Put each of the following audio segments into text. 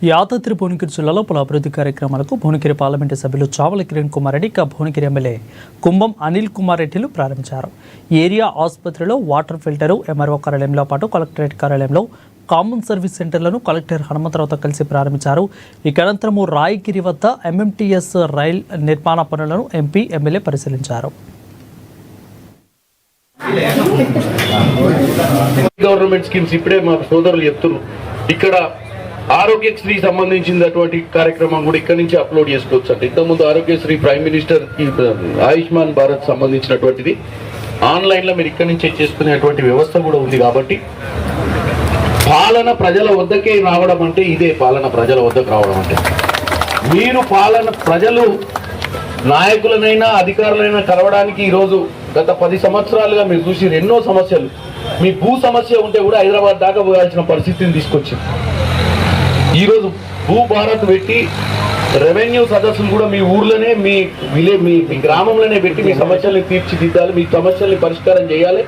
యాదాద్రి భువనగిరి జిల్లాలో పలు అభివృద్ధి కార్యక్రమాలకు భువనగిరి పార్లమెంటు సభ్యులు చావల కిరణ్ కుమార్ రెడ్డి భువనగిరి ఎమ్మెల్యే కుంభం అనిల్ కుమార్ రెడ్డిలు ప్రారంభించారు. ఏరియా ఆసుపత్రిలో వాటర్ ఫిల్టరు, ఎంఆర్ఓ కార్యాలయంలో పాటు కలెక్టరేట్ కార్యాలయంలో కామన్ సర్వీస్ సెంటర్లను కలెక్టర్ హనుమంతరావుతో కలిసి ప్రారంభించారు. ఇక అనంతరం రాయగిరి వద్ద ఎంఎంటీఎస్ రైల్ నిర్మాణ పనులను ఎంపీ, ఎమ్మెల్యే పరిశీలించారు. గవర్నమెంట్ స్కీమ్స్ ఇప్పుడే మా సోదరులు చెప్తున్నారు. ఇక్కడ ఆరోగ్యశ్రీ సంబంధించినటువంటి కార్యక్రమం కూడా ఇక్కడ నుంచి అప్లోడ్ చేసుకోవచ్చు అండి. ఇంతకుముందు ఆరోగ్యశ్రీ ప్రైమ్ మినిస్టర్ ఆయుష్మాన్ భారత్ సంబంధించినటువంటిది ఆన్లైన్లో మీరు ఇక్కడ నుంచే చేసుకునేటువంటి వ్యవస్థ కూడా ఉంది. కాబట్టి పాలన ప్రజల వద్దకే రావడం అంటే ఇదే పాలన ప్రజల వద్దకు రావడం అంటే. మీరు ప్రజలు నాయకులనైనా అధికారులైనా కలవడానికి ఈరోజు గత 10 సంవత్సరాలుగా మీరు చూసి ఎన్నో సమస్యలు, మీ భూ సమస్య ఉంటే కూడా హైదరాబాద్ దాకా పోయాల్సిన పరిస్థితిని తీసుకొచ్చింది. ఈరోజు భూ భారత్ పెట్టి రెవెన్యూ సదస్సులు కూడా మీ ఊర్లోనే, మీ గ్రామంలోనే పెట్టి మీ సమస్యల్ని తీర్చిదిద్దాలి, మీ సమస్యల్ని పరిష్కారం చేయాలి.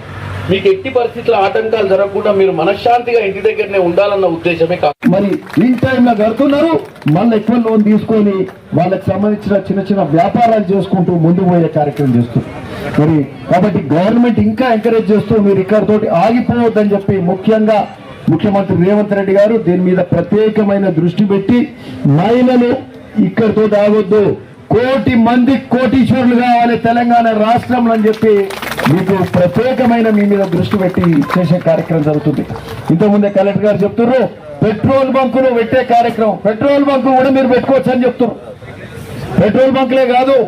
మీకు ఎట్టి పరిస్థితుల్లో ఆటంకాలు జరగకుండా మీరు మనశ్శాంతిగా ఇంటి దగ్గరనే ఉండాలన్న ఉద్దేశమే కాదు. మరి ఇన్ టైంలో కడుతున్నారు, మళ్ళీ ఎక్కువ లోన్ తీసుకొని వాళ్ళకి సంబంధించిన చిన్న చిన్న వ్యాపారాలు చేసుకుంటూ ముందుకు పోయే కార్యక్రమం చేస్తారు. మరి కాబట్టి గవర్నమెంట్ ఇంకా ఎంకరేజ్ చేస్తూ మీరు ఇక్కడతోటి ఆగిపోవద్దని చెప్పి ముఖ్యంగా ముఖ్యమంత్రి రేవంత్ రెడ్డి గారు దీని మీద ప్రత్యేకమైన దృష్టి పెట్టి మహిళలు ఇక్కడితో ఆగొద్దు, 1,00,00,000 మంది కోటీశ్వరులు కావాలి తెలంగాణ రాష్ట్రంలో అని చెప్పి మీకు ప్రత్యేకమైన మీ మీద దృష్టి పెట్టి చేసే కార్యక్రమం జరుగుతుంది. ఇంతకుముందే కలెక్టర్ గారు చెప్తున్నారు పెట్రోల్ బంకులు పెట్టే కార్యక్రమం. పెట్రోల్ బంకు కూడా మీరు పెట్టుకోవచ్చు అని చెప్తున్నారు. పెట్రోల్ బంకులే కాదు,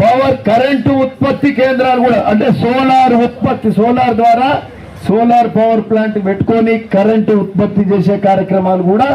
పవర్ కరెంటు ఉత్పత్తి కేంద్రాలు కూడా, అంటే సోలార్ ఉత్పత్తి, సోలార్ ద్వారా సోలార్ పవర్ ప్లాంట్ పెట్టుకొని కరెంటు ఉత్పత్తి చేసే కార్యక్రమాలు కూడా